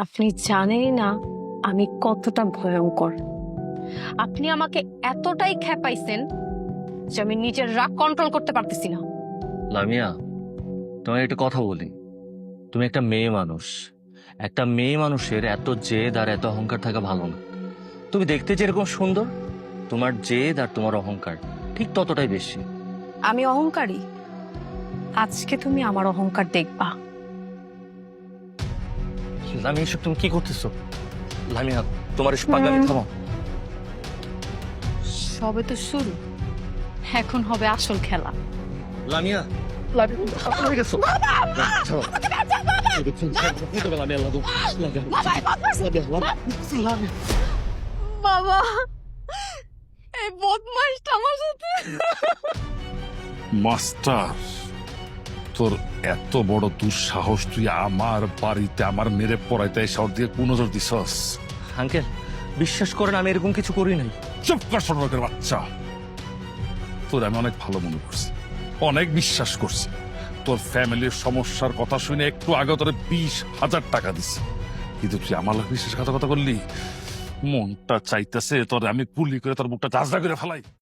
আপনি জানেনই না আমি কতটা ভয়ঙ্কর। আপনি আমাকে এতটাই খেপাইছেন যে আমি নিজের রাগ কন্ট্রোল করতে পারতেছি না। লামিয়া, তোমায় একটা কথা বলি। তুমি একটা মেয়ে মানুষ। একটা মেয়ে মানুষের এত জেদ আর এত অহংকার থাকা ভালো না। তুমি দেখতে যেরকম সুন্দর, তোমার জেদ আর তোমার অহংকার ঠিক ততটাই বেশি। আমি অহংকারী? আজকে তুমি আমার অহংকার দেখবা। লামিয়া, এসব তুমি কি করতেছো? লামিয়া, তোমার এসব পাগলামি থামাও। সবে তো শুরু, এখন হবে আসল খেলা। লামিয়া, লামিয়া হয়ে গেছো। বাবা, এই বদমাইশটা আমার সাথে। মাস্টার, তোর এত বড় দুঃসাহস, তুই আমার বাড়িতে আমার মেরে পড়াইতে শহর দিয়ে কোন নজর দিছস? আঙ্কেল, বিশ্বাস করেন আমি এরকম কিছু করি নাই। চুপ কর ছোটলোকের বাচ্চা। তোর আমি অনেক ভালো মনে করছি, অনেক বিশ্বাস করছি। তোর ফ্যামিলির সমস্যার কথা শুনে একটু আগে তোর 20,000 টাকা দিছি, কিন্তু তুই আমার লোক বিশ্বাসঘাতকতা করলি। মনটা চাইতেছে তোর আমি গুলি করে তোর মুখটা ঝাঁঝরা করে ফেলাই।